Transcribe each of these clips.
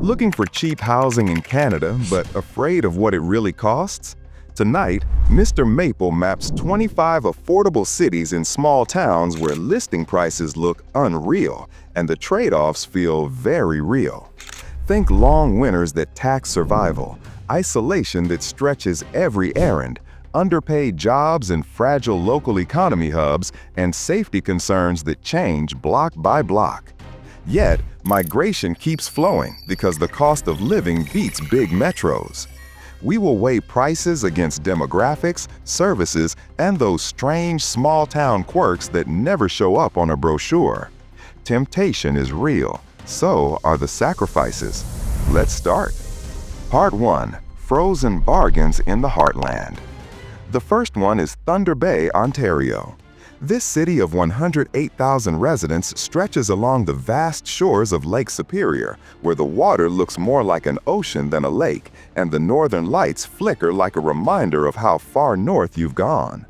Looking for cheap housing in Canada but afraid of what it really costs? Tonight, Mr. Maple maps 25 affordable cities in small towns where listing prices look unreal and the trade-offs feel very real. Think long winters that tax survival, isolation that stretches every errand, underpaid jobs in fragile local economy hubs, and safety concerns that change block by block. Yet, migration keeps flowing because the cost of living beats big metros. We will weigh prices against demographics, services, and those strange small-town quirks that never show up on a brochure. Temptation is real, so are the sacrifices. Let's start. Part 1. Frozen Bargains in the Heartland. The first one is Thunder Bay, Ontario. This city of 108,000 residents stretches along the vast shores of Lake Superior, where the water looks more like an ocean than a lake, and the northern lights flicker like a reminder of how far north you've gone.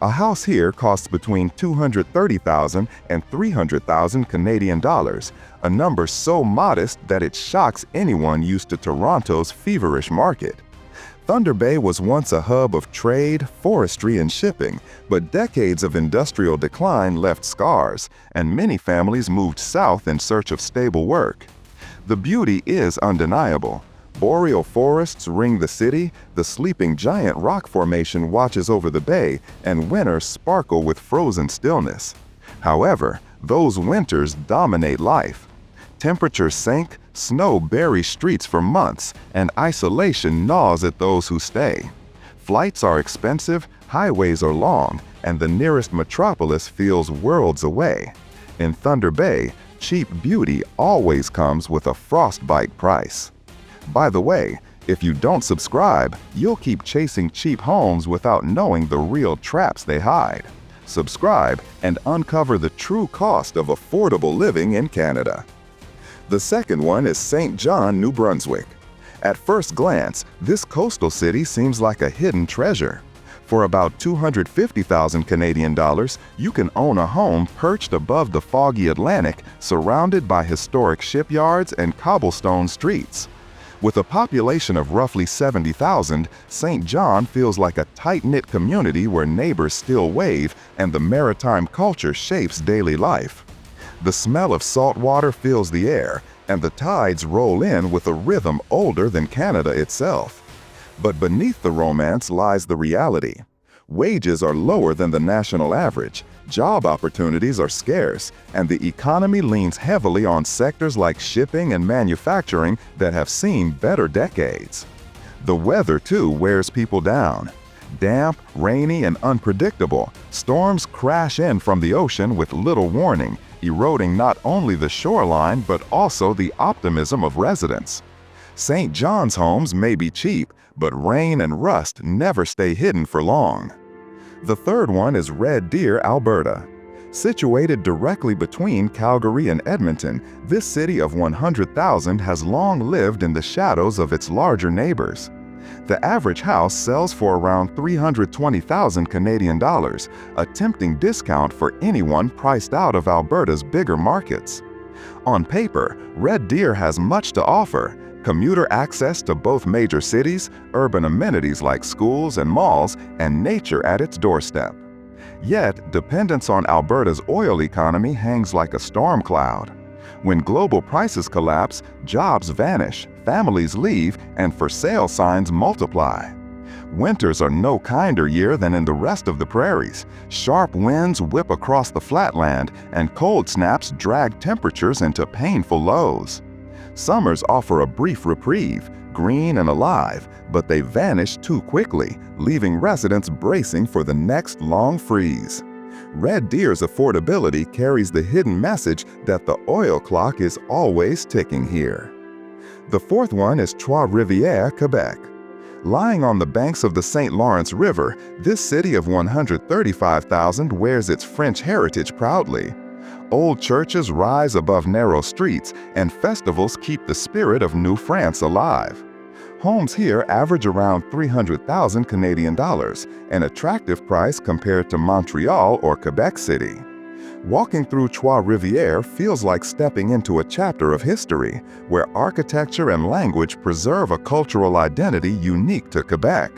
A house here costs between $230,000 and $300,000 Canadian dollars, a number so modest that it shocks anyone used to Toronto's feverish market. Thunder Bay was once a hub of trade, forestry, and shipping, but decades of industrial decline left scars, and many families moved south in search of stable work. The beauty is undeniable. Boreal forests ring the city, the sleeping giant rock formation watches over the bay, and winters sparkle with frozen stillness. However, those winters dominate life. Temperatures sink, snow buries streets for months, and isolation gnaws at those who stay. Flights are expensive, highways are long, and the nearest metropolis feels worlds away. In Thunder Bay, cheap beauty always comes with a frostbite price. By the way, if you don't subscribe, you'll keep chasing cheap homes without knowing the real traps they hide. Subscribe and uncover the true cost of affordable living in Canada. The second one is St. John, New Brunswick. At first glance, this coastal city seems like a hidden treasure. For about $250,000 Canadian dollars, you can own a home perched above the foggy Atlantic, surrounded by historic shipyards and cobblestone streets. With a population of roughly 70,000, St. John feels like a tight-knit community where neighbors still wave and the maritime culture shapes daily life. The smell of salt water fills the air, and the tides roll in with a rhythm older than Canada itself. But beneath the romance lies the reality. Wages are lower than the national average, job opportunities are scarce, and the economy leans heavily on sectors like shipping and manufacturing that have seen better decades. The weather, too, wears people down. Damp, rainy, and unpredictable, storms crash in from the ocean with little warning, eroding not only the shoreline but also the optimism of residents. St. John's homes may be cheap, but rain and rust never stay hidden for long. The third one is Red Deer, Alberta. Situated directly between Calgary and Edmonton, this city of 100,000 has long lived in the shadows of its larger neighbors. The average house sells for around $320,000 Canadian dollars, a tempting discount for anyone priced out of Alberta's bigger markets. On paper, Red Deer has much to offer: commuter access to both major cities, urban amenities like schools and malls, and nature at its doorstep. Yet, dependence on Alberta's oil economy hangs like a storm cloud. When global prices collapse, jobs vanish, families leave, and for sale signs multiply. Winters are no kinder year than in the rest of the prairies. Sharp winds whip across the flatland, and cold snaps drag temperatures into painful lows. Summers offer a brief reprieve, green and alive, but they vanish too quickly, leaving residents bracing for the next long freeze. Red Deer's affordability carries the hidden message that the oil clock is always ticking here. The fourth one is Trois-Rivières, Quebec. Lying on the banks of the St. Lawrence River, this city of 135,000 wears its French heritage proudly. Old churches rise above narrow streets, and festivals keep the spirit of New France alive. Homes here average around $300,000 Canadian dollars, an attractive price compared to Montreal or Quebec City. Walking through Trois-Rivières feels like stepping into a chapter of history, where architecture and language preserve a cultural identity unique to Quebec.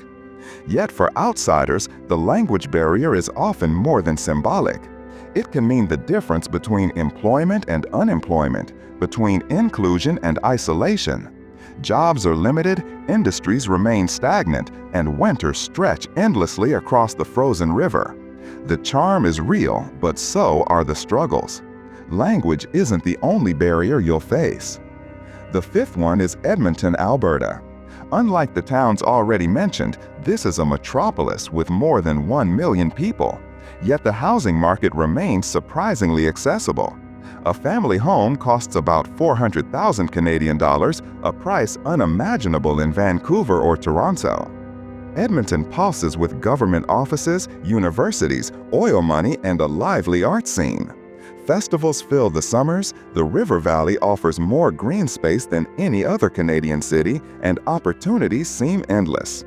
Yet for outsiders, the language barrier is often more than symbolic. It can mean the difference between employment and unemployment, between inclusion and isolation. Jobs are limited, industries remain stagnant, and winters stretch endlessly across the frozen river. The charm is real, but so are the struggles. Language isn't the only barrier you'll face. The fifth one is Edmonton, Alberta. Unlike the towns already mentioned, this is a metropolis with more than 1 million people. Yet the housing market remains surprisingly accessible. A family home costs about 400,000 Canadian dollars, a price unimaginable in Vancouver or Toronto. Edmonton pulses with government offices, universities, oil money, and a lively art scene. Festivals fill the summers, the River Valley offers more green space than any other Canadian city, and opportunities seem endless.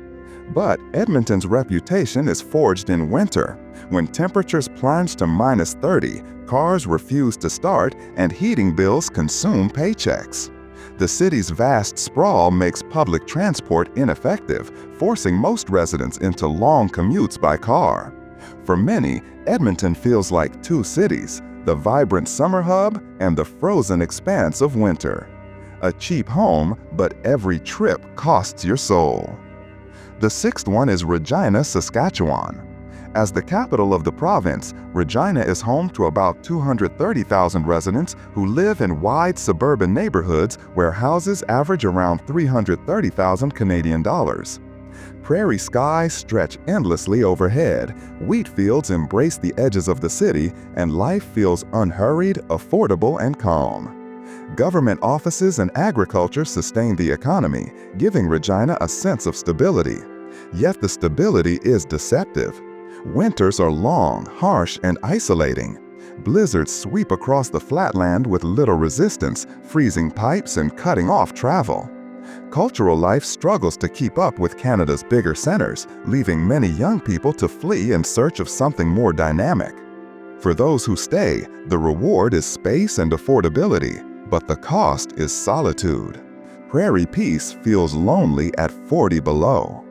But Edmonton's reputation is forged in winter. When temperatures plunge to -30, cars refuse to start, and heating bills consume paychecks. The city's vast sprawl makes public transport ineffective, forcing most residents into long commutes by car. For many, Edmonton feels like two cities, the vibrant summer hub and the frozen expanse of winter. A cheap home, but every trip costs your soul. The sixth one is Regina, Saskatchewan. As the capital of the province, Regina is home to about 230,000 residents who live in wide suburban neighborhoods where houses average around 330,000 Canadian dollars. Prairie skies stretch endlessly overhead, wheat fields embrace the edges of the city, and life feels unhurried, affordable, and calm. Government offices and agriculture sustain the economy, giving Regina a sense of stability. Yet the stability is deceptive. Winters are long, harsh, and isolating. Blizzards sweep across the flatland with little resistance, freezing pipes and cutting off travel. Cultural life struggles to keep up with Canada's bigger centers, leaving many young people to flee in search of something more dynamic. For those who stay, the reward is space and affordability, but the cost is solitude. Prairie peace feels lonely at 40 below.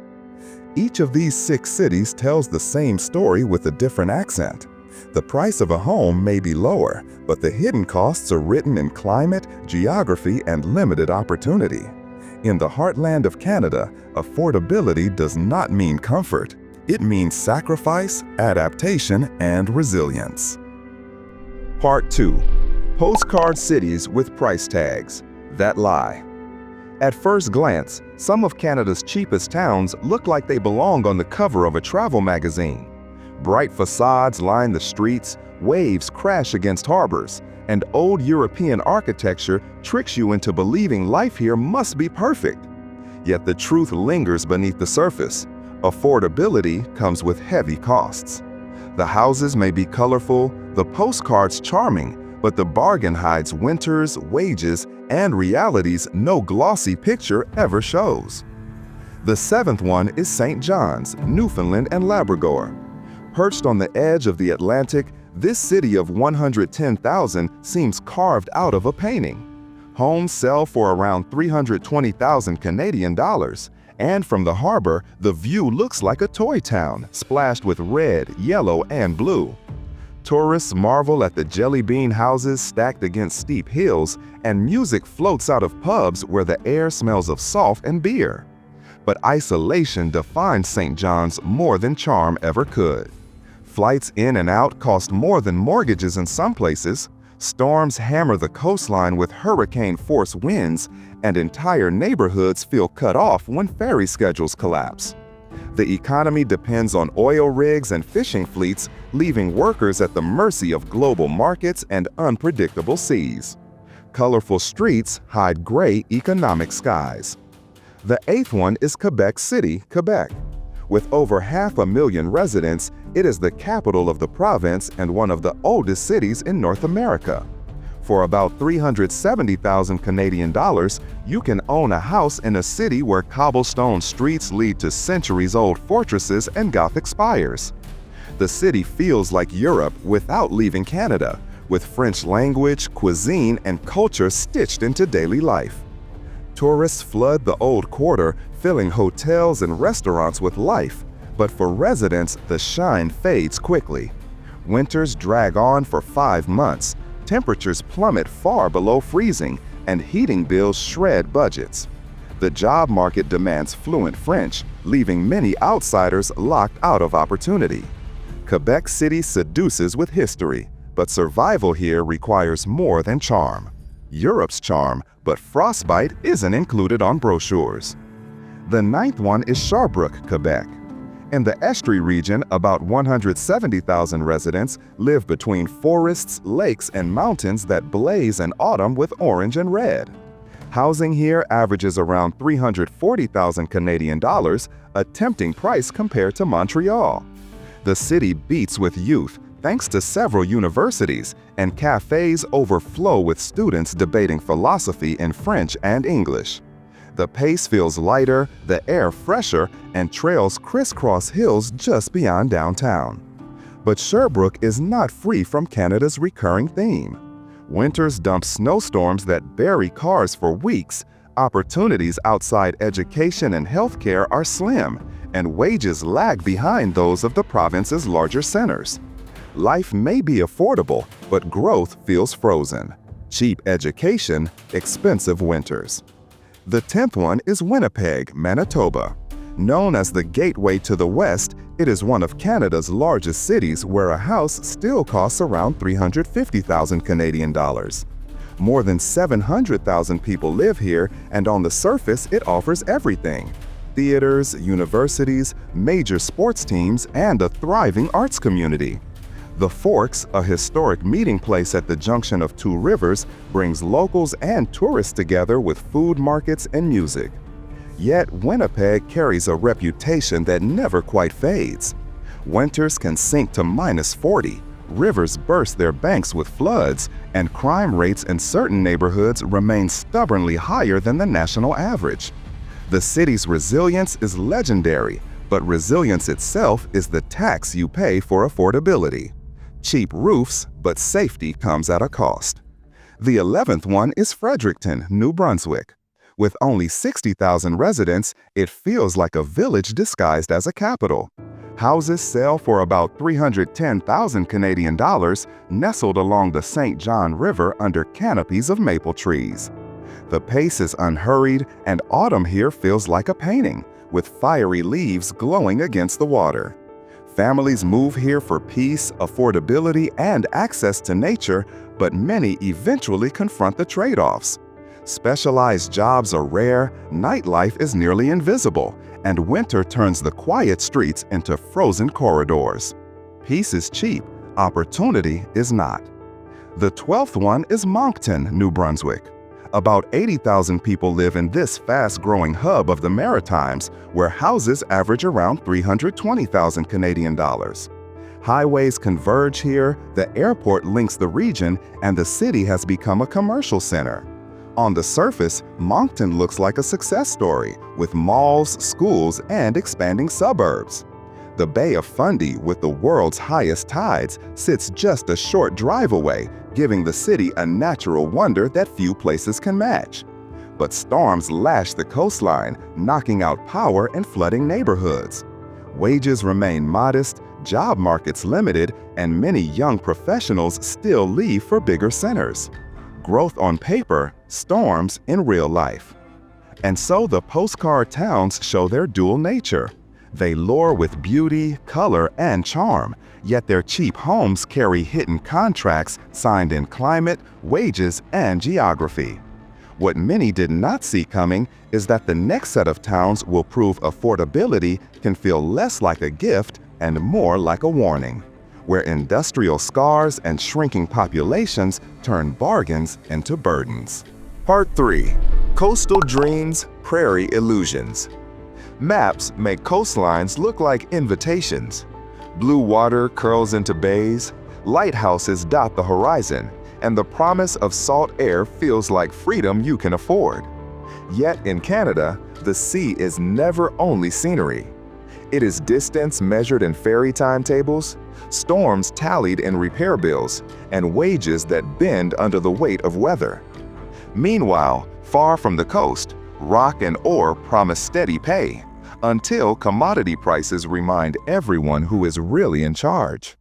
Each of these 6 cities tells the same story with a different accent. The price of a home may be lower, but the hidden costs are written in climate, geography, and limited opportunity. In the heartland of Canada, affordability does not mean comfort. It means sacrifice, adaptation, and resilience. Part 2. Postcard cities with price tags that lie. At first glance, some of Canada's cheapest towns look like they belong on the cover of a travel magazine. Bright facades line the streets, waves crash against harbors, and old European architecture tricks you into believing life here must be perfect. Yet the truth lingers beneath the surface. Affordability comes with heavy costs. The houses may be colorful, the postcards charming, but the bargain hides winters, wages, and realities no glossy picture ever shows. The 7th one is St. John's, Newfoundland and Labrador. Perched on the edge of the Atlantic, this city of 110,000 seems carved out of a painting. Homes sell for around 320,000 Canadian dollars, and from the harbor, the view looks like a toy town, splashed with red, yellow, and blue. Tourists marvel at the jelly bean houses stacked against steep hills, and music floats out of pubs where the air smells of salt and beer. But isolation defines St. John's more than charm ever could. Flights in and out cost more than mortgages in some places. Storms hammer the coastline with hurricane-force winds, and entire neighborhoods feel cut off when ferry schedules collapse. The economy depends on oil rigs and fishing fleets, leaving workers at the mercy of global markets and unpredictable seas. Colorful streets hide gray economic skies. The 8th one is Quebec City, Quebec. With over 500,000 residents, it is the capital of the province and one of the oldest cities in North America. For about 370,000 Canadian dollars, you can own a house in a city where cobblestone streets lead to centuries-old fortresses and Gothic spires. The city feels like Europe without leaving Canada, with French language, cuisine, and culture stitched into daily life. Tourists flood the old quarter, filling hotels and restaurants with life, but for residents, the shine fades quickly. Winters drag on for 5 months, temperatures plummet far below freezing, and heating bills shred budgets. The job market demands fluent French, leaving many outsiders locked out of opportunity. Quebec City seduces with history, but survival here requires more than charm. Europe's charm, but frostbite isn't included on brochures. The 9th one is Sherbrooke, Quebec. In the Estrie region, about 170,000 residents live between forests, lakes, and mountains that blaze in autumn with orange and red. Housing here averages around 340,000 Canadian dollars, a tempting price compared to Montreal. The city beats with youth thanks to several universities, and cafes overflow with students debating philosophy in French and English. The pace feels lighter, the air fresher, and trails crisscross hills just beyond downtown. But Sherbrooke is not free from Canada's recurring theme. Winters dump snowstorms that bury cars for weeks, opportunities outside education and healthcare are slim, and wages lag behind those of the province's larger centers. Life may be affordable, but growth feels frozen. Cheap education, expensive winters. The 10th one is Winnipeg, Manitoba. Known as the gateway to the West, it is one of Canada's largest cities where a house still costs around 350,000 Canadian dollars. More than 700,000 people live here, and on the surface it offers everything: theaters, universities, major sports teams, and a thriving arts community. The Forks, a historic meeting place at the junction of two rivers, brings locals and tourists together with food markets and music. Yet Winnipeg carries a reputation that never quite fades. Winters can sink to -40, rivers burst their banks with floods, and crime rates in certain neighborhoods remain stubbornly higher than the national average. The city's resilience is legendary, but resilience itself is the tax you pay for affordability. Cheap roofs, but safety comes at a cost. The 11th one is Fredericton, New Brunswick. With only 60,000 residents, it feels like a village disguised as a capital. Houses sell for about 310,000 Canadian dollars, nestled along the St. John River under canopies of maple trees. The pace is unhurried, and autumn here feels like a painting, with fiery leaves glowing against the water. Families move here for peace, affordability, and access to nature, but many eventually confront the trade-offs. Specialized jobs are rare, nightlife is nearly invisible, and winter turns the quiet streets into frozen corridors. Peace is cheap, opportunity is not. The 12th one is Moncton, New Brunswick. About 80,000 people live in this fast-growing hub of the Maritimes, where houses average around 320,000 Canadian dollars. Highways converge here, the airport links the region, and the city has become a commercial center. On the surface, Moncton looks like a success story, with malls, schools, and expanding suburbs. The Bay of Fundy, with the world's highest tides, sits just a short drive away, giving the city a natural wonder that few places can match. But storms lash the coastline, knocking out power and flooding neighborhoods. Wages remain modest, job markets limited, and many young professionals still leave for bigger centers. Growth on paper, storms in real life. And so the postcard towns show their dual nature. They lure with beauty, color, and charm, yet their cheap homes carry hidden contracts signed in climate, wages, and geography. What many did not see coming is that the next set of towns will prove affordability can feel less like a gift and more like a warning, where industrial scars and shrinking populations turn bargains into burdens. Part 3. Coastal Dreams, Prairie Illusions. Maps make coastlines look like invitations. Blue water curls into bays, lighthouses dot the horizon, and the promise of salt air feels like freedom you can afford. Yet in Canada, the sea is never only scenery. It is distance measured in ferry timetables, storms tallied in repair bills, and wages that bend under the weight of weather. Meanwhile, far from the coast, rock and ore promise steady pay, until commodity prices remind everyone who is really in charge.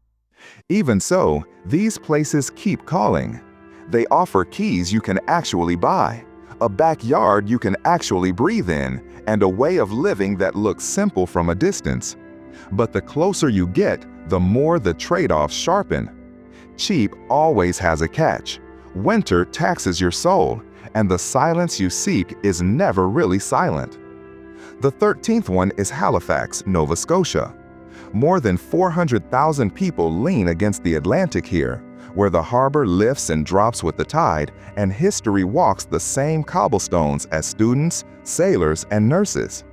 Even so, these places keep calling. They offer keys you can actually buy, a backyard you can actually breathe in, and a way of living that looks simple from a distance. But the closer you get, the more the trade-offs sharpen. Cheap always has a catch. Winter taxes your soul, and the silence you seek is never really silent. The 13th one is Halifax, Nova Scotia. More than 400,000 people lean against the Atlantic here, where the harbor lifts and drops with the tide, and history walks the same cobblestones as students, sailors, and nurses.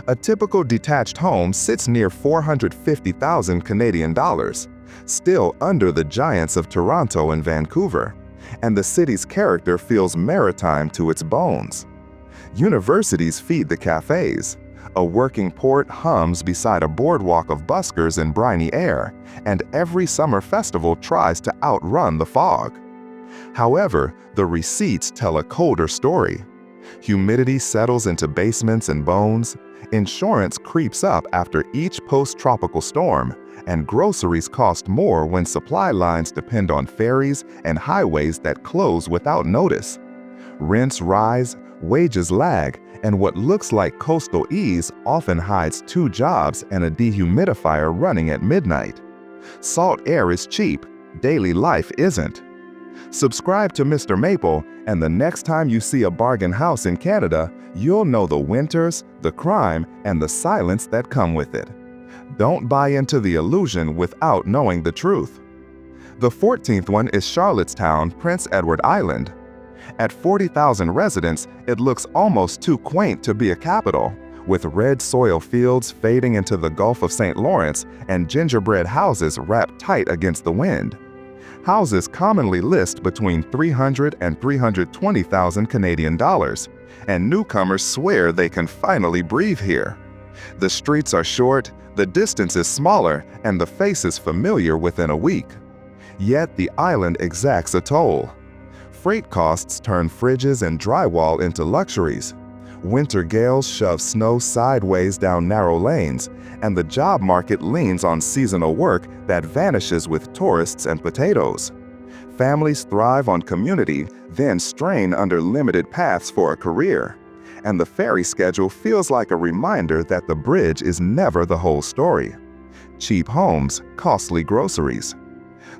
A typical detached home sits near 450,000 Canadian dollars, still under the giants of Toronto and Vancouver, and the city's character feels maritime to its bones. Universities feed the cafes. A working port hums beside a boardwalk of buskers in briny air, and every summer festival tries to outrun the fog. However, the receipts tell a colder story. Humidity settles into basements and bones, insurance creeps up after each post-tropical storm, and groceries cost more when supply lines depend on ferries and highways that close without notice. Rents rise, wages lag, and what looks like coastal ease often hides 2 jobs and a dehumidifier running at midnight. Salt air is cheap, daily life isn't. Subscribe to Mr. Maple, and the next time you see a bargain house in Canada, you'll know the winters, the crime, and the silence that come with it. Don't buy into the illusion without knowing the truth. The 14th one is Charlottetown, Prince Edward Island. At 40,000 residents, it looks almost too quaint to be a capital, with red soil fields fading into the Gulf of St. Lawrence and gingerbread houses wrapped tight against the wind. Houses commonly list between 300 and 320,000 Canadian dollars, and newcomers swear they can finally breathe here. The streets are short, the distance is smaller, and the face is familiar within a week. Yet the island exacts a toll. Freight costs turn fridges and drywall into luxuries. Winter gales shove snow sideways down narrow lanes, and the job market leans on seasonal work that vanishes with tourists and potatoes. Families thrive on community, then strain under limited paths for a career. And the ferry schedule feels like a reminder that the bridge is never the whole story. Cheap homes, costly groceries.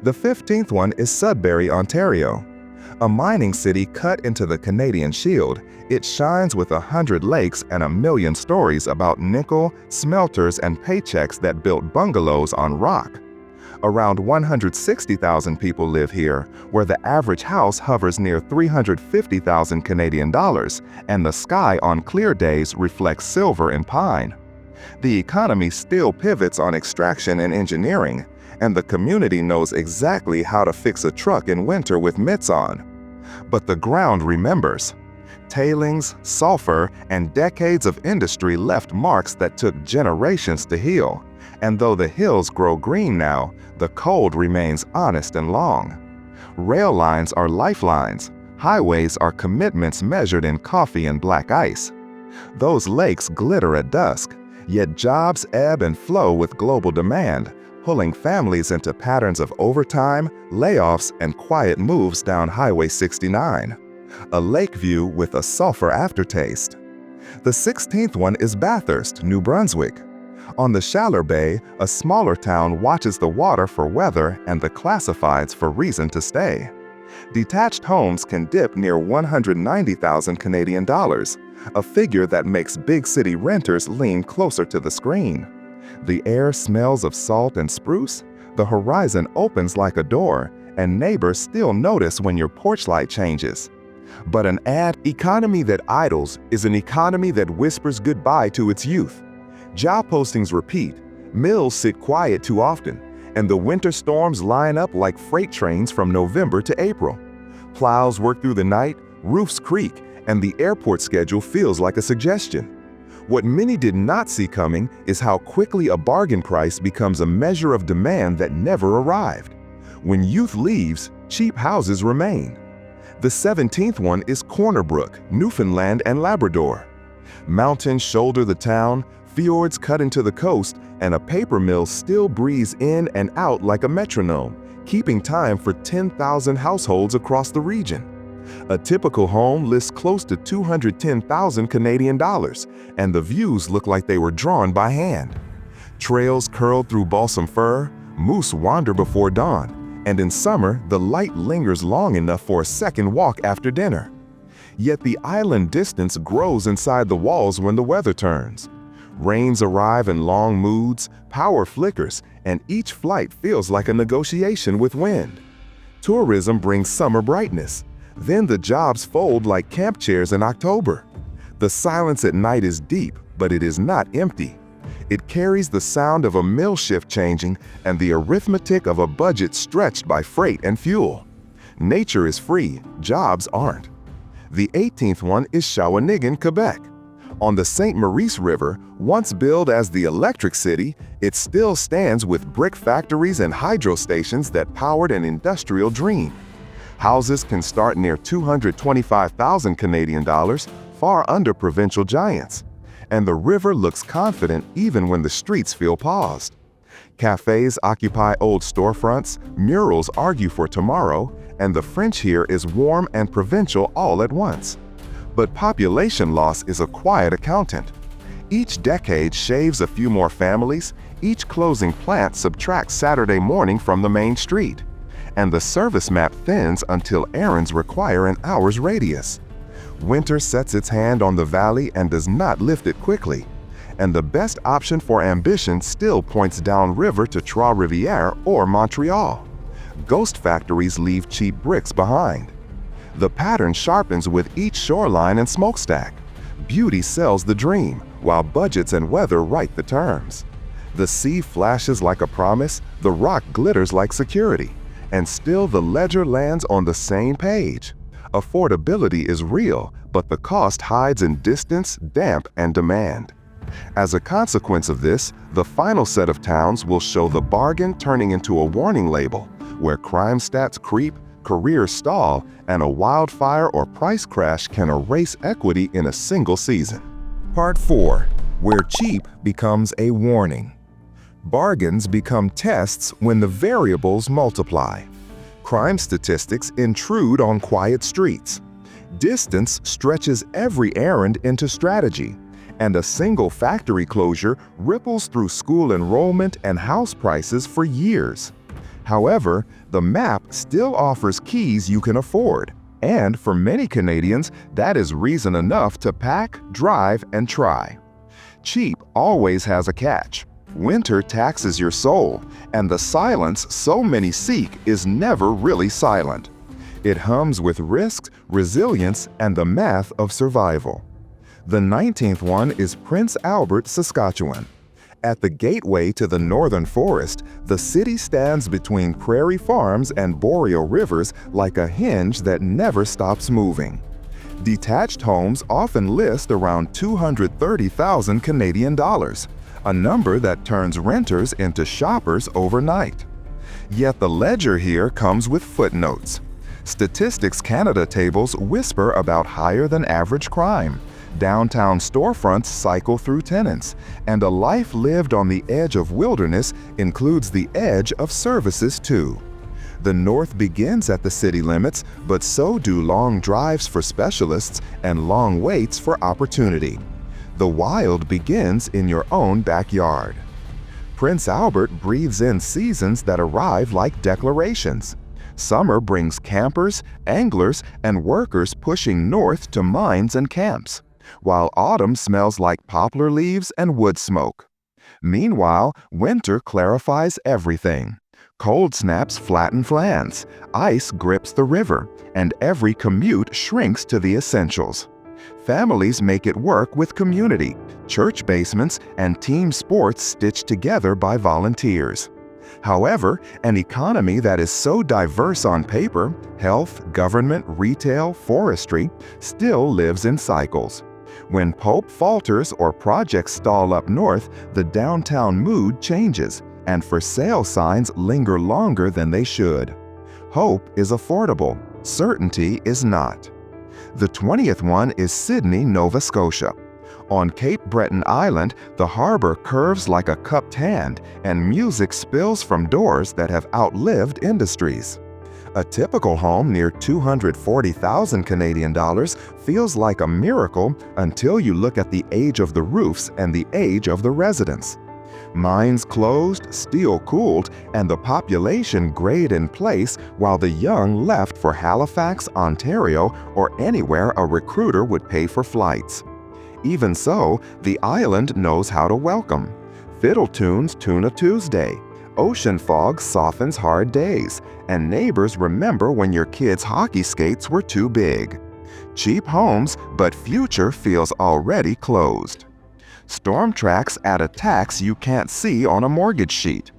The 15th one is Sudbury, Ontario. A mining city cut into the Canadian Shield, it shines with 100 lakes and 1,000,000 stories about nickel, smelters, and paychecks that built bungalows on rock. Around 160,000 people live here, where the average house hovers near 350,000 Canadian dollars, and the sky on clear days reflects silver and pine. The economy still pivots on extraction and engineering, and the community knows exactly how to fix a truck in winter with mitts on. But the ground remembers. Tailings, sulfur, and decades of industry left marks that took generations to heal. And though the hills grow green now, the cold remains honest and long. Rail lines are lifelines. Highways are commitments measured in coffee and black ice. Those lakes glitter at dusk, yet jobs ebb and flow with global demand, pulling families into patterns of overtime, layoffs, and quiet moves down Highway 69. A lake view with a sulfur aftertaste. The 16th one is Bathurst, New Brunswick. On the Chaleur Bay, a smaller town watches the water for weather and the classifieds for reason to stay. Detached homes can dip near 190,000 Canadian dollars, a figure that makes big city renters lean closer to the screen. The air smells of salt and spruce, the horizon opens like a door, and neighbors still notice when your porch light changes. But an economy that idles is an economy that whispers goodbye to its youth. Job postings repeat, mills sit quiet too often, and the winter storms line up like freight trains from November to April. Plows work through the night, roofs creak, and the airport schedule feels like a suggestion. What many did not see coming is how quickly a bargain price becomes a measure of demand that never arrived. When youth leaves, cheap houses remain. The 17th one is Cornerbrook, Newfoundland and Labrador. Mountains shoulder the town, fjords cut into the coast, and a paper mill still breathes in and out like a metronome, keeping time for 10,000 households across the region. A typical home lists close to 210,000 Canadian dollars, and the views look like they were drawn by hand. Trails curl through balsam fir, moose wander before dawn, and in summer, the light lingers long enough for a second walk after dinner. Yet the island distance grows inside the walls when the weather turns. Rains arrive in long moods, power flickers, and each flight feels like a negotiation with wind. Tourism brings summer brightness. Then the jobs fold like camp chairs in October. The silence at night is deep, but it is not empty. It carries the sound of a mill shift changing and the arithmetic of a budget stretched by freight and fuel. Nature is free, jobs aren't. The 18th one is Shawinigan, Quebec. On the St. Maurice River, once billed as the Electric City, it still stands with brick factories and hydro stations that powered an industrial dream. Houses can start near 225,000 Canadian dollars, far under provincial giants. And the river looks confident even when the streets feel paused. Cafes occupy old storefronts, murals argue for tomorrow, and the French here is warm and provincial all at once. But population loss is a quiet accountant. Each decade shaves a few more families, each closing plant subtracts Saturday morning from the main street. And the service map thins until errands require an hour's radius. Winter sets its hand on the valley and does not lift it quickly. And the best option for ambition still points downriver to Trois-Rivières or Montreal. Ghost factories leave cheap bricks behind. The pattern sharpens with each shoreline and smokestack. Beauty sells the dream, while budgets and weather write the terms. The sea flashes like a promise, the rock glitters like security, and still the ledger lands on the same page. Affordability is real, but the cost hides in distance, damp, and demand. As a consequence of this, the final set of towns will show the bargain turning into a warning label, where crime stats creep, careers stall, and a wildfire or price crash can erase equity in a single season. Part 4. Where cheap becomes a warning. Bargains become tests when the variables multiply. Crime statistics intrude on quiet streets. Distance stretches every errand into strategy, and a single factory closure ripples through school enrollment and house prices for years. However, the map still offers keys you can afford, and for many Canadians, that is reason enough to pack, drive, and try. Cheap always has a catch. Winter taxes your soul, and the silence so many seek is never really silent. It hums with risk, resilience, and the math of survival. The 19th one is Prince Albert, Saskatchewan. At the gateway to the northern forest, the city stands between prairie farms and boreal rivers like a hinge that never stops moving. Detached homes often list around 230,000 Canadian dollars, a number that turns renters into shoppers overnight. Yet the ledger here comes with footnotes. Statistics Canada tables whisper about higher than average crime. Downtown storefronts cycle through tenants, and a life lived on the edge of wilderness includes the edge of services too. The north begins at the city limits, but so do long drives for specialists and long waits for opportunity. The wild begins in your own backyard. Prince Albert breathes in seasons that arrive like declarations. Summer brings campers, anglers, and workers pushing north to mines and camps, while autumn smells like poplar leaves and wood smoke. Meanwhile, winter clarifies everything. Cold snaps flatten flans, ice grips the river, and every commute shrinks to the essentials. Families make it work with community, church basements, and team sports stitched together by volunteers. However, an economy that is so diverse on paper, health, government, retail, forestry, still lives in cycles. When Pope falters or projects stall up north, the downtown mood changes, and for sale signs linger longer than they should. Hope is affordable, certainty is not. The 20th one is Sydney, Nova Scotia. On Cape Breton Island, the harbor curves like a cupped hand, and music spills from doors that have outlived industries. A typical home near 240,000 Canadian dollars feels like a miracle until you look at the age of the roofs and the age of the residents. Mines closed, steel cooled, and the population grayed in place while the young left for Halifax, Ontario, or anywhere a recruiter would pay for flights. Even so, the island knows how to welcome. Fiddle tunes tune a Tuesday. Ocean fog softens hard days, and neighbors remember when your kids' hockey skates were too big. Cheap homes, but future feels already closed. Storm tracks add a tax you can't see on a mortgage sheet.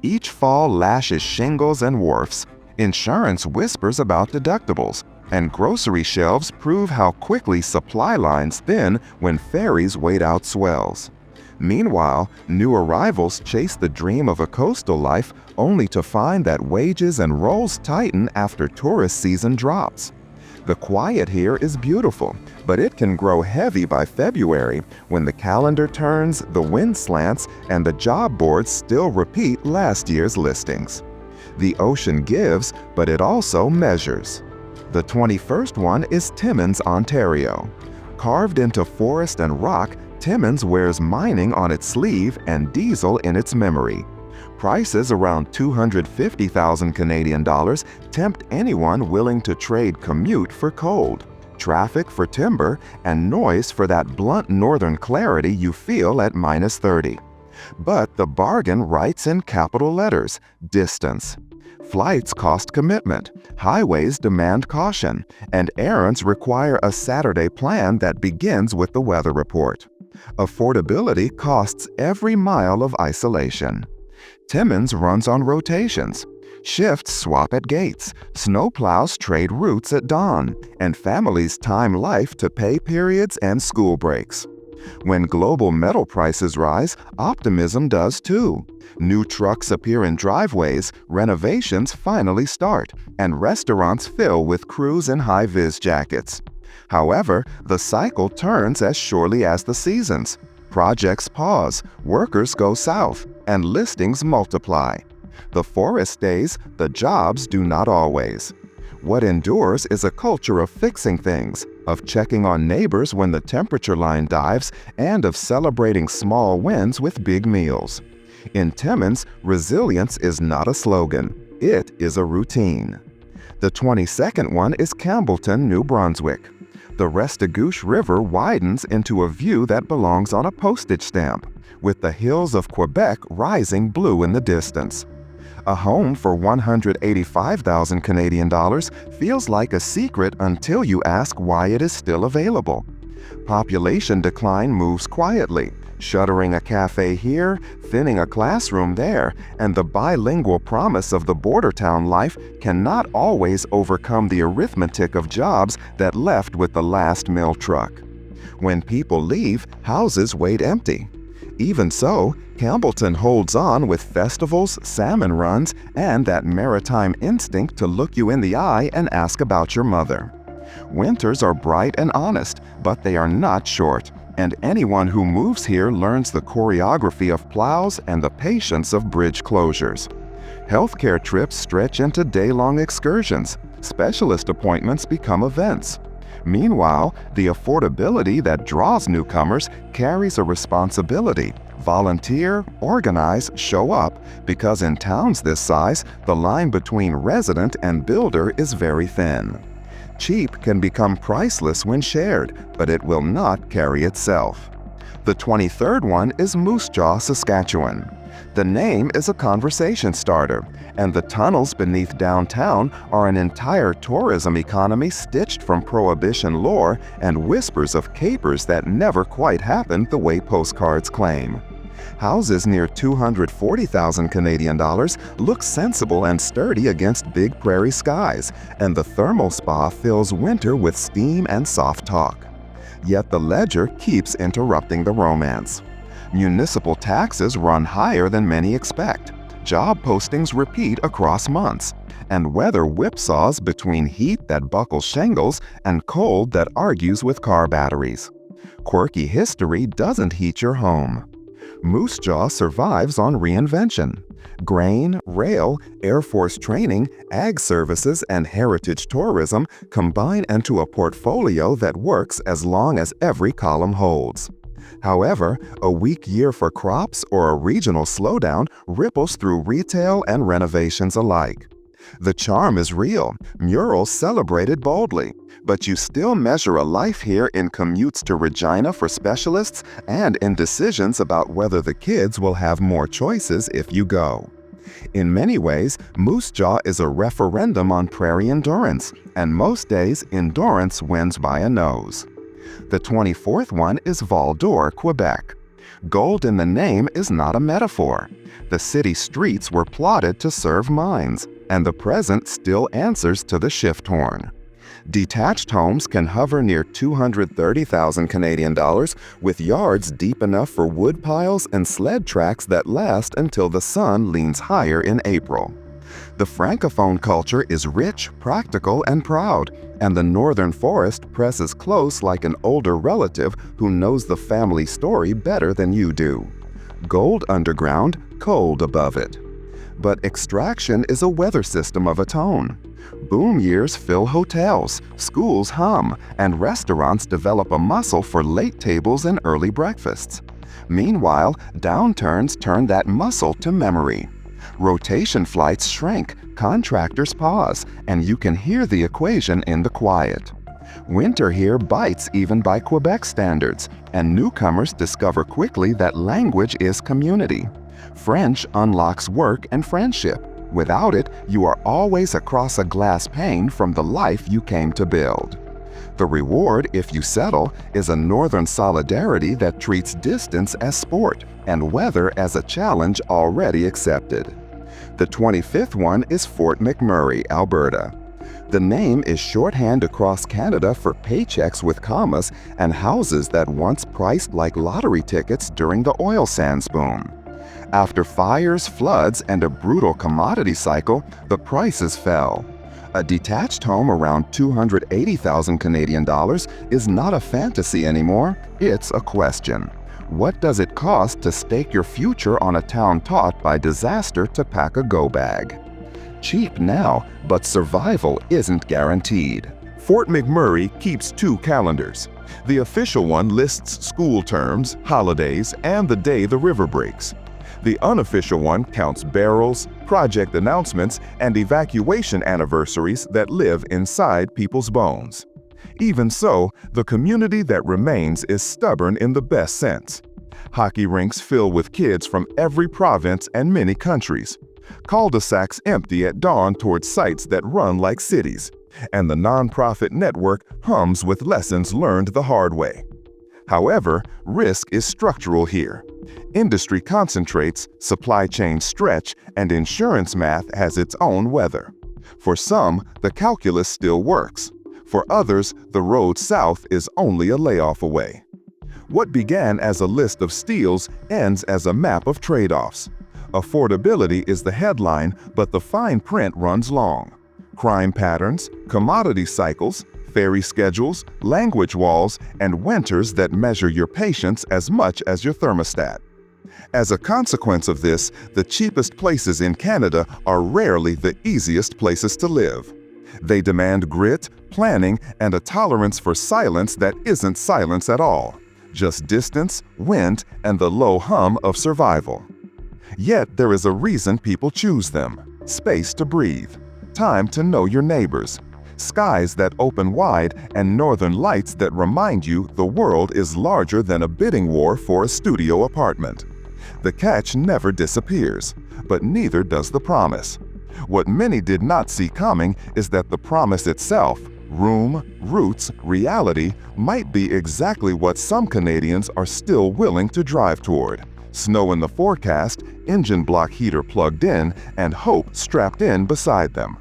Each fall lashes shingles and wharfs. Insurance whispers about deductibles, and grocery shelves prove how quickly supply lines thin when ferries wait out swells. Meanwhile, new arrivals chase the dream of a coastal life only to find that wages and rolls tighten after tourist season drops. The quiet here is beautiful, but it can grow heavy by February when the calendar turns, the wind slants, and the job boards still repeat last year's listings. The ocean gives, but it also measures. The 21st one is Timmins, Ontario. Carved into forest and rock, Timmins wears mining on its sleeve and diesel in its memory. Prices around 250,000 Canadian dollars tempt anyone willing to trade commute for cold, traffic for timber, and noise for that blunt northern clarity you feel at -30. But the bargain writes in capital letters: distance. Flights cost commitment, highways demand caution, and errands require a Saturday plan that begins with the weather report. Affordability costs every mile of isolation. Timmins runs on rotations. Shifts swap at gates, snowplows trade routes at dawn, and families time life to pay periods and school breaks. When global metal prices rise, optimism does too. New trucks appear in driveways, renovations finally start, and restaurants fill with crews in high-vis jackets. However, the cycle turns as surely as the seasons. Projects pause, workers go south, and listings multiply. The forest stays, the jobs do not always. What endures is a culture of fixing things, of checking on neighbors when the temperature line dives, and of celebrating small wins with big meals. In Timmins, resilience is not a slogan, it is a routine. The 22nd one is Campbellton, New Brunswick. The Restigouche River widens into a view that belongs on a postage stamp, with the hills of Quebec rising blue in the distance. A home for 185,000 Canadian dollars feels like a secret until you ask why it is still available. Population decline moves quietly, shuttering a cafe here, thinning a classroom there, and the bilingual promise of the border town life cannot always overcome the arithmetic of jobs that left with the last mill truck. When people leave, houses wait empty. Even so, Campbellton holds on with festivals, salmon runs, and that maritime instinct to look you in the eye and ask about your mother. Winters are bright and honest, but they are not short, and anyone who moves here learns the choreography of plows and the patience of bridge closures. Healthcare trips stretch into day-long excursions. Specialist appointments become events. Meanwhile, the affordability that draws newcomers carries a responsibility. Volunteer, organize, show up, because in towns this size, the line between resident and builder is very thin. Cheap can become priceless when shared, but it will not carry itself. The 23rd one is Moose Jaw, Saskatchewan. The name is a conversation starter, and the tunnels beneath downtown are an entire tourism economy stitched from prohibition lore and whispers of capers that never quite happened the way postcards claim. Houses near 240,000 Canadian dollars look sensible and sturdy against big prairie skies, and the thermal spa fills winter with steam and soft talk. Yet the ledger keeps interrupting the romance. Municipal taxes run higher than many expect. Job postings repeat across months, and weather whipsaws between heat that buckles shingles and cold that argues with car batteries. Quirky history doesn't heat your home. Moose Jaw survives on reinvention. Grain, rail, Air Force training, ag services, and heritage tourism combine into a portfolio that works as long as every column holds. However, a weak year for crops or a regional slowdown ripples through retail and renovations alike. The charm is real, murals celebrated boldly, but you still measure a life here in commutes to Regina for specialists and in decisions about whether the kids will have more choices if you go. In many ways, Moose Jaw is a referendum on Prairie endurance, and most days endurance wins by a nose. The 24th one is Val d'Or, Quebec. Gold in the name is not a metaphor. The city streets were plotted to serve mines, and the present still answers to the shift horn. Detached homes can hover near 230,000 Canadian dollars, with yards deep enough for wood piles and sled tracks that last until the sun leans higher in April. The Francophone culture is rich, practical, and proud, and the Northern Forest presses close like an older relative who knows the family story better than you do. Gold underground, cold above it. But extraction is a weather system of its own. Boom years fill hotels, schools hum, and restaurants develop a muscle for late tables and early breakfasts. Meanwhile, downturns turn that muscle to memory. Rotation flights shrink, contractors pause, and you can hear the equation in the quiet. Winter here bites even by Quebec standards, and newcomers discover quickly that language is community. French unlocks work and friendship. Without it, you are always across a glass pane from the life you came to build. The reward, if you settle, is a northern solidarity that treats distance as sport and weather as a challenge already accepted. The 25th one is Fort McMurray, Alberta. The name is shorthand across Canada for paychecks with commas and houses that once priced like lottery tickets during the oil sands boom. After fires, floods, and a brutal commodity cycle, the prices fell. A detached home around 280,000 Canadian dollars is not a fantasy anymore, it's a question. What does it cost to stake your future on a town taught by disaster to pack a go bag? Cheap now, but survival isn't guaranteed. Fort McMurray keeps two calendars. The official one lists school terms, holidays, and the day the river breaks. The unofficial one counts barrels, project announcements, and evacuation anniversaries that live inside people's bones. Even so, the community that remains is stubborn in the best sense. Hockey rinks fill with kids from every province and many countries. Cul-de-sacs empty at dawn towards sites that run like cities, and the nonprofit network hums with lessons learned the hard way. However, risk is structural here. Industry concentrates, supply chains stretch, and insurance math has its own weather. For some, the calculus still works. For others, the road south is only a layoff away. What began as a list of steals ends as a map of trade-offs. Affordability is the headline, but the fine print runs long. Crime patterns, commodity cycles, ferry schedules, language walls, and winters that measure your patience as much as your thermostat. As a consequence of this, the cheapest places in Canada are rarely the easiest places to live. They demand grit, planning, and a tolerance for silence that isn't silence at all, just distance, wind, and the low hum of survival. Yet there is a reason people choose them: space to breathe, time to know your neighbors, skies that open wide, and northern lights that remind you the world is larger than a bidding war for a studio apartment. The catch never disappears, but neither does the promise. What many did not see coming is that the promise itself, room, roots, reality, might be exactly what some Canadians are still willing to drive toward. Snow in the forecast, engine block heater plugged in, and hope strapped in beside them.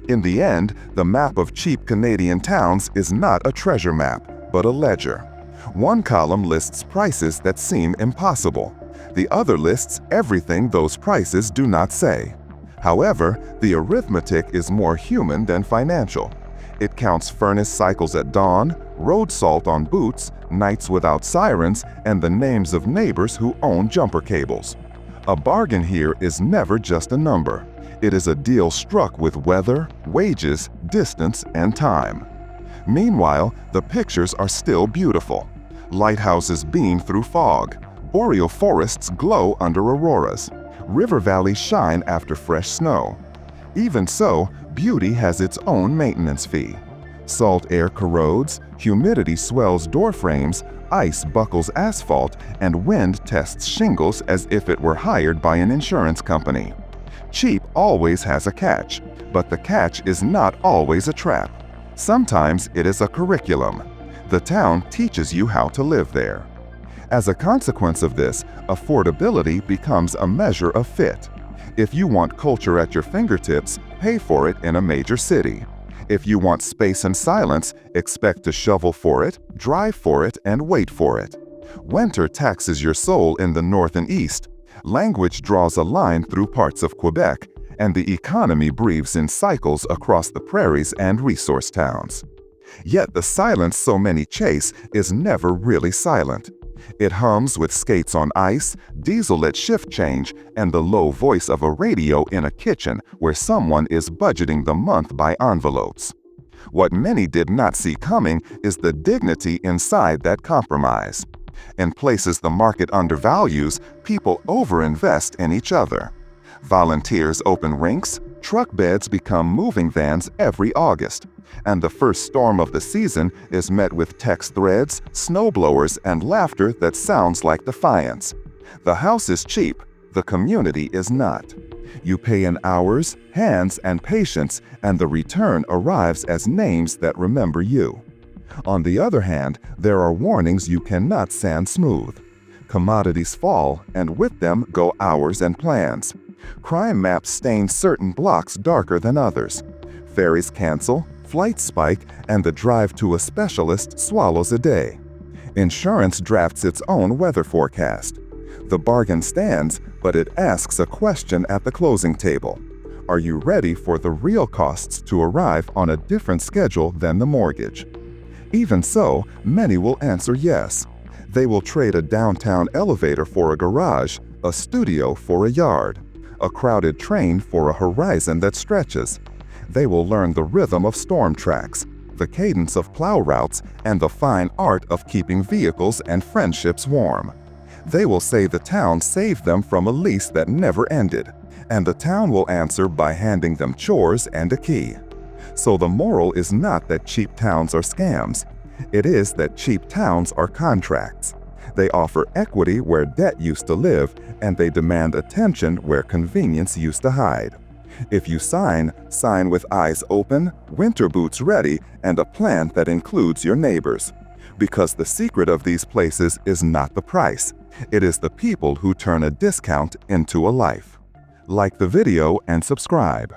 In the end, the map of cheap Canadian towns is not a treasure map, but a ledger. One column lists prices that seem impossible. The other lists everything those prices do not say. However, the arithmetic is more human than financial. It counts furnace cycles at dawn, road salt on boots, nights without sirens, and the names of neighbors who own jumper cables. A bargain here is never just a number. It is a deal struck with weather, wages, distance, and time. Meanwhile, the pictures are still beautiful. Lighthouses beam through fog. Boreal forests glow under auroras. River valleys shine after fresh snow. Even so, beauty has its own maintenance fee. Salt air corrodes, humidity swells door frames, ice buckles asphalt, and wind tests shingles as if it were hired by an insurance company. Cheap always has a catch, but the catch is not always a trap. Sometimes it is a curriculum. The town teaches you how to live there. As a consequence of this, affordability becomes a measure of fit. If you want culture at your fingertips, pay for it in a major city. If you want space and silence, expect to shovel for it, drive for it, and wait for it. Winter taxes your soul in the north and east. Language draws a line through parts of Quebec, and the economy breathes in cycles across the prairies and resource towns. Yet the silence so many chase is never really silent. It hums with skates on ice, diesel at shift change, and the low voice of a radio in a kitchen where someone is budgeting the month by envelopes. What many did not see coming is the dignity inside that compromise. In places the market undervalues, people overinvest in each other. Volunteers open rinks, truck beds become moving vans every August, and the first storm of the season is met with text threads, snowblowers, and laughter that sounds like defiance. The house is cheap, the community is not. You pay in hours, hands, and patience, and the return arrives as names that remember you. On the other hand, there are warnings you cannot sand smooth. Commodities fall, and with them go hours and plans. Crime maps stain certain blocks darker than others. Ferries cancel, flights spike, and the drive to a specialist swallows a day. Insurance drafts its own weather forecast. The bargain stands, but it asks a question at the closing table. Are you ready for the real costs to arrive on a different schedule than the mortgage? Even so, many will answer yes. They will trade a downtown elevator for a garage, a studio for a yard, a crowded train for a horizon that stretches. They will learn the rhythm of storm tracks, the cadence of plow routes, and the fine art of keeping vehicles and friendships warm. They will say the town saved them from a lease that never ended, and the town will answer by handing them chores and a key. So the moral is not that cheap towns are scams. It is that cheap towns are contracts. They offer equity where debt used to live, and they demand attention where convenience used to hide. If you sign, sign with eyes open, winter boots ready, and a plan that includes your neighbors. Because the secret of these places is not the price. It is the people who turn a discount into a life. Like the video and subscribe.